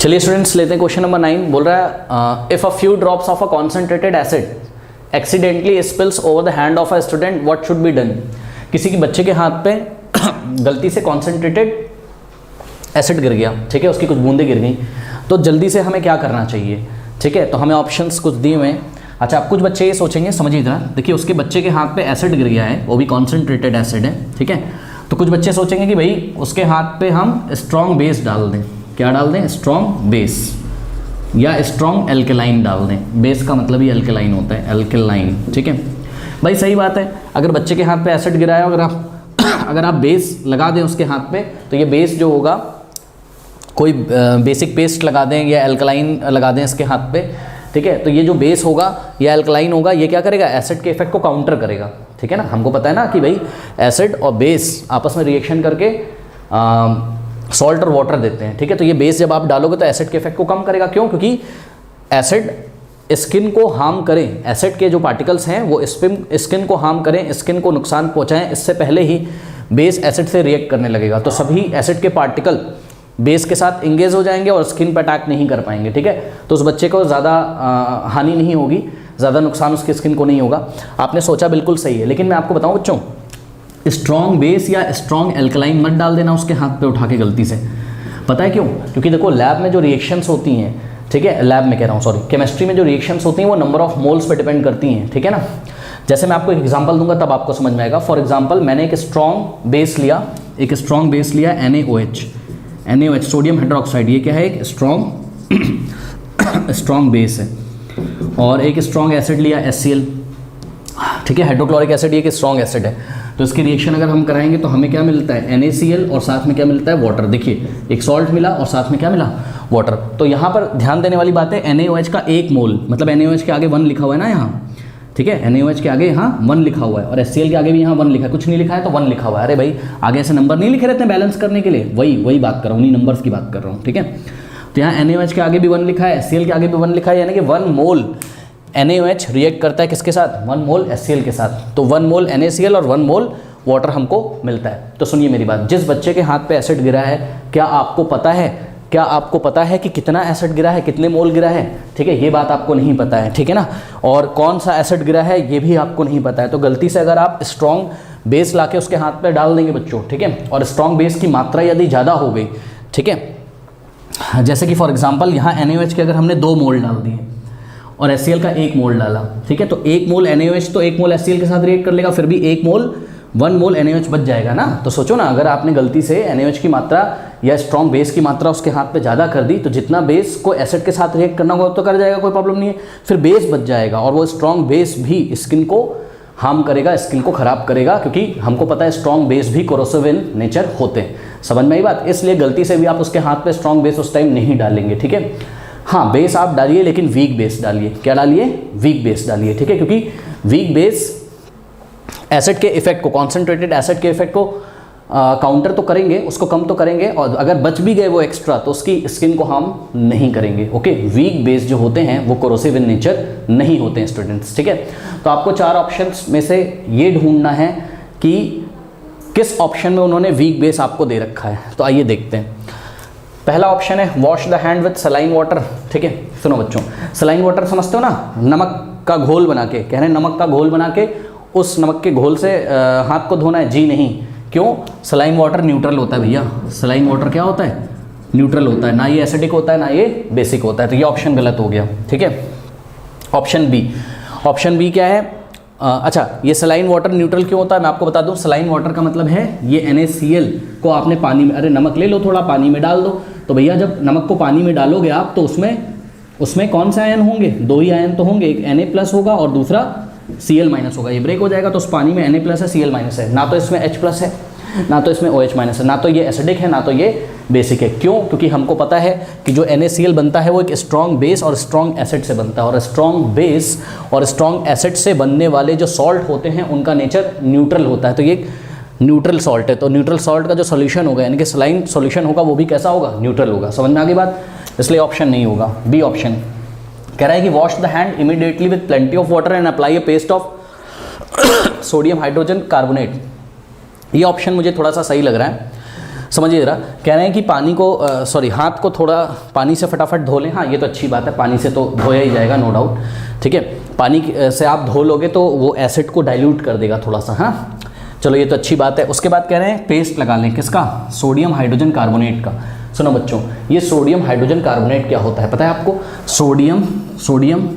चलिए स्टूडेंट्स लेते हैं क्वेश्चन नंबर 9। बोल रहा है if a few drops of a concentrated acid accidentally spills over the hand of a student, what should be done. किसी के बच्चे के हाथ पे गलती से कॉन्सेंट्रेटेड एसिड गिर गया, ठीक है, उसकी कुछ बूंदें गिर गई, तो जल्दी से हमें क्या करना चाहिए। ठीक है, तो हमें ऑप्शंस कुछ दिए हुए हैं। अच्छा, आप कुछ बच्चे ये सोचेंगे, समझिए जरा, देखिए उसके बच्चे के हाथ पे एसिड गिर गया है, वो भी कॉन्सेंट्रेटेड एसिड है, ठीक है। तो कुछ बच्चे सोचेंगे कि भाई उसके हाथ पे हम स्ट्रॉन्ग बेस डाल दें। क्या डाल दें? स्ट्रॉन्ग बेस या स्ट्रॉन्ग एल्केलाइन डाल दें। बेस का मतलब ही एल्केलाइन होता है, एल्केलाइन, ठीक है भाई, सही बात है। अगर बच्चे के हाथ पे एसिड गिरा है, अगर आप बेस लगा दें उसके हाथ पे, तो ये बेस जो होगा, कोई बेसिक पेस्ट लगा दें या एल्कलाइन लगा दें इसके हाथ पे, ठीक है, तो ये जो बेस होगा या एल्कलाइन होगा, ये क्या करेगा? एसिड के इफेक्ट को काउंटर करेगा, ठीक है ना। हमको पता है ना कि भाई एसिड और बेस आपस में रिएक्शन करके सॉल्ट और वाटर देते हैं, ठीक है। तो ये बेस जब आप डालोगे तो एसिड के इफेक्ट को कम करेगा। क्यों? क्योंकि एसिड स्किन को हार्म करें, एसिड के जो पार्टिकल्स हैं वो स्किन को हार्म करें, स्किन को नुकसान पहुँचाएं, इससे पहले ही बेस एसिड से रिएक्ट करने लगेगा। तो सभी एसिड के पार्टिकल बेस के साथ इंगेज हो जाएंगे और स्किन पर अटैक नहीं कर पाएंगे, ठीक है। तो उस बच्चे को ज़्यादा हानि नहीं होगी, ज़्यादा नुकसान उसकी स्किन को नहीं होगा। आपने सोचा बिल्कुल सही है, लेकिन मैं आपको बताऊं बच्चों, स्ट्रॉन्ग बेस या स्ट्रॉन्ग एल्कलाइन मत डाल देना उसके हाथ पे उठा के गलती से। पता है क्यों? क्योंकि देखो लैब में जो रिएक्शंस होती हैं, ठीक है, लैब में कह रहा हूँ, सॉरी, केमिस्ट्री में जो रिएक्शंस होती हैं वो नंबर ऑफ मोल्स पे डिपेंड करती हैं, ठीक है ना। जैसे मैं आपको एक एग्जांपल दूंगा तब आपको समझ में आएगा। फॉर एग्जांपल, मैंने एक स्ट्रॉन्ग बेस लिया, NaOH, सोडियम हाइड्रोक्साइड, ये क्या है? एक स्ट्रॉन्ग बेस है। और एक स्ट्रॉन्ग एसिड लिया HCl, ठीक है, हाइड्रोक्लोरिक एसिड, ये एक स्ट्रॉन्ग एसिड है। तो इसकी रिएक्शन अगर हम कराएंगे तो हमें क्या मिलता है? NaCl और साथ में क्या मिलता है? वाटर। देखिए एक सॉल्ट मिला और साथ में क्या मिला? वाटर। तो यहाँ पर ध्यान देने वाली बात है, NaOH का 1 मोल, मतलब NaOH के आगे 1 लिखा हुआ है ना यहाँ, ठीक है, NaOH के आगे यहाँ 1 लिखा हुआ है और HCl के आगे भी यहाँ 1 लिखा है, कुछ नहीं लिखा है तो 1 लिखा हुआ है। अरे भाई आगे ऐसे नंबर नहीं लिखे रहते हैं बैलेंस करने के लिए, वही बात कर रहा हूँ, उन्हीं नंबर्स की बात कर रहा हूँ, ठीक है। तो यहाँ NaOH के आगे भी 1 लिखा है, HCl के आगे भी 1 लिखा है, यानी कि 1 मोल NaOH रिएक्ट करता है किसके साथ? 1 मोल HCl के साथ। तो 1 मोल NaCl और 1 मोल वाटर हमको मिलता है। तो सुनिए मेरी बात, जिस बच्चे के हाथ पे एसिड गिरा है, क्या आपको पता है कि कितना एसिड गिरा है, कितने मोल गिरा है? ठीक है, ये बात आपको नहीं पता है, ठीक है ना। और कौन सा एसिड गिरा है ये भी आपको नहीं पता है। तो गलती से अगर आप स्ट्रॉन्ग बेस लाके उसके हाथ पे डाल देंगे बच्चों, ठीक है, और स्ट्रॉन्ग बेस की मात्रा यदि ज़्यादा हो गई, ठीक है, जैसे कि फॉर एग्जाम्पल यहाँ NaOH के अगर हमने 2 मोल डाल दिए और HCl का 1 मोल डाला, ठीक है, तो 1 मोल NaOH तो 1 मोल HCl के साथ रिएक्ट कर लेगा, फिर भी 1 मोल NaOH बच जाएगा ना। तो सोचो ना, अगर आपने गलती से NaOH की मात्रा या स्ट्रॉन्ग बेस की मात्रा उसके हाथ पे ज़्यादा कर दी, तो जितना बेस को एसिड के साथ रिएक्ट करना होगा तो कर जाएगा, कोई प्रॉब्लम नहीं है, फिर बेस बच जाएगा और वो स्ट्रॉन्ग बेस भी स्किन को हार्म करेगा, स्किन को खराब करेगा, क्योंकि हमको पता है स्ट्रॉन्ग बेस भी कोरोसिव इन नेचर होते हैं। समझ में आई बात? इसलिए गलती से भी आप उसके हाथ पे स्ट्रॉन्ग बेस उस टाइम नहीं डालेंगे, ठीक है। हाँ, बेस आप डालिए लेकिन वीक बेस डालिए। क्या डालिए? वीक बेस डालिए, ठीक है, क्योंकि वीक बेस एसिड के इफेक्ट को, कॉन्सेंट्रेटेड एसिड के इफेक्ट को काउंटर तो करेंगे, उसको कम तो करेंगे, और अगर बच भी गए वो एक्स्ट्रा तो उसकी स्किन को हार्म नहीं करेंगे। ओके, वीक बेस जो होते हैं वो कोरोसिव इन नेचर नहीं होते हैं स्टूडेंट्स, ठीक है। तो आपको 4 ऑप्शंस में से ये ढूंढना है कि किस ऑप्शन में उन्होंने वीक बेस आपको दे रखा है। तो आइए देखते हैं। पहला ऑप्शन है wash the hand with saline water, ठीक है। सुनो बच्चों, सलाइन वाटर समझते हो ना, नमक का घोल बना के, कह रहे हैं नमक का घोल बना के उस नमक के घोल से हाथ को धोना है। जी नहीं, क्यों? सलाइन वाटर न्यूट्रल होता है भैया, सलाइन वाटर क्या होता है? न्यूट्रल होता है, ना ये एसिडिक होता है ना ये बेसिक होता है। तो ये ऑप्शन गलत हो गया, ठीक है। ऑप्शन बी क्या है? अच्छा, ये सलाइन वाटर न्यूट्रल क्यों होता है मैं आपको बता दूं। सलाइन वाटर का मतलब है ये NaCl को आपने पानी में, अरे नमक ले लो थोड़ा, पानी में डाल दो, तो भैया जब नमक को पानी में डालोगे आप तो उसमें कौन से आयन होंगे? 2 ही आयन तो होंगे, एक Na+ होगा और दूसरा Cl- होगा। ये ब्रेक हो जाएगा तो उस पानी में Na+ है, Cl- है, ना तो इसमें H+ है, ना तो इसमें OH- है, ना तो ये एसिडिक है ना तो ये बेसिक है। क्यों? क्योंकि हमको पता है कि जो NaCl बनता है वो एक स्ट्रॉन्ग बेस और स्ट्रॉन्ग एसिड से बनता है, और स्ट्रॉन्ग बेस और स्ट्रॉन्ग एसिड से बनने वाले जो सॉल्ट होते हैं उनका नेचर न्यूट्रल होता है। तो ये न्यूट्रल सॉल्ट है, तो न्यूट्रल सॉल्ट का जो सोल्यूशन होगा, यानी कि सलाइन सोल्यूशन होगा, वो भी कैसा होगा? न्यूट्रल होगा। समझ में आ गई बात? इसलिए ऑप्शन नहीं होगा, बी ऑप्शन। कह रहा है कि wash the hand immediately with plenty of water and apply a paste of sodium hydrogen carbonate. ये ऑप्शन मुझे थोड़ा सा सही लग रहा है। समझिए जरा, कह रहे हैं कि पानी को हाथ को थोड़ा पानी से फटाफट धो लें। हाँ, ये तो अच्छी बात है, पानी से तो धोया ही जाएगा, नो डाउट। ठीक है, पानी से आप धो लोगे तो वो एसिड को डाइल्यूट कर देगा थोड़ा सा। हाँ, चलो ये तो अच्छी बात है। उसके बाद कह रहे हैं पेस्ट लगा लें, किसका? सोडियम हाइड्रोजन कार्बोनेट का। सुनो बच्चों, ये सोडियम हाइड्रोजन कार्बोनेट क्या होता है पता है आपको? Sodium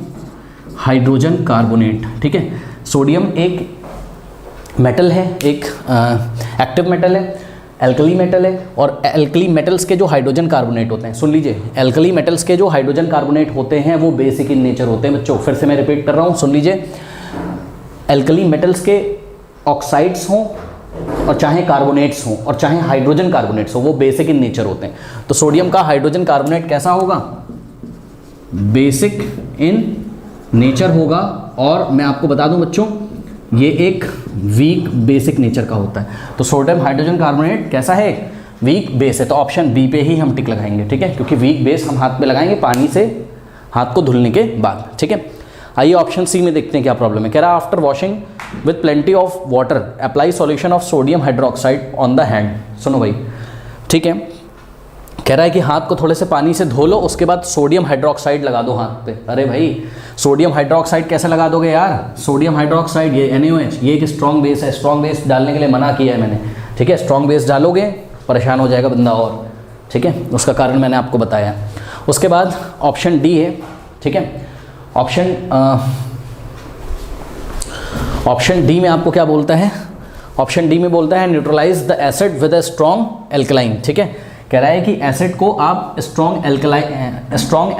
hydrogen carbonate. ठीक है, सोडियम एक मेटल है, एक एक्टिव मेटल है, एल्कली मेटल है, और एल्कली मेटल्स के जो हाइड्रोजन कार्बोनेट होते हैं, सुन लीजिए, एल्कली मेटल्स के जो हाइड्रोजन कार्बोनेट होते हैं वो बेसिक इन नेचर होते हैं बच्चों। फिर से मैं रिपीट कर रहा हूँ, सुन लीजिए, एल्कली मेटल्स के ऑक्साइड्स हों और चाहे कार्बोनेट्स हों और चाहे हाइड्रोजन कार्बोनेट्स हों, वो बेसिक इन नेचर होते हैं। तो सोडियम का हाइड्रोजन कार्बोनेट कैसा होगा? बेसिक इन नेचर होगा। और मैं आपको बता दूं बच्चों, ये एक वीक बेसिक नेचर का होता है। तो सोडियम हाइड्रोजन कार्बोनेट कैसा है? वीक बेस है। तो ऑप्शन बी पे ही हम टिक लगाएंगे। ठीक है, क्योंकि वीक बेस हम हाथ पे लगाएंगे पानी से हाथ को धुलने के बाद। ठीक है, आइए ऑप्शन सी में देखते हैं क्या प्रॉब्लम है। कह रहा है after washing with plenty of water apply solution of sodium hydroxide on the hand. सुनो भाई, ठीक है, कह रहा है कि हाथ को थोड़े से पानी से धो लो, उसके बाद सोडियम हाइड्रोक्साइड लगा दो हाथ पे। अरे भाई, सोडियम हाइड्रोक्साइड कैसे लगा दोगे यार? सोडियम हाइड्रोक्साइड, ये NaOH, ये एक स्ट्रॉन्ग बेस है। स्ट्रॉन्ग बेस डालने के लिए मना किया है मैंने। ठीक है, स्ट्रॉन्ग बेस डालोगे परेशान हो जाएगा बंदा और। ठीक है, उसका कारण मैंने आपको बताया। उसके बाद ऑप्शन डी है। ठीक है, ऑप्शन डी में आपको क्या बोलता है? ऑप्शन डी में बोलता है neutralise the acid with a strong alkaline. ठीक है, कह रहा है कि एसिड को आप स्ट्रॉन्ग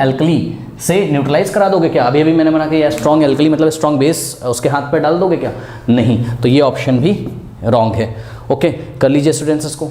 एल्कली से न्यूट्रलाइज करा दोगे क्या? अभी मैंने मना किया, स्ट्रॉन्ग एल्कली मतलब स्ट्रॉन्ग बेस उसके हाथ पे डाल दोगे क्या? नहीं, तो ये ऑप्शन भी रॉन्ग है। ओके, कर लीजिए स्टूडेंट्स इसको।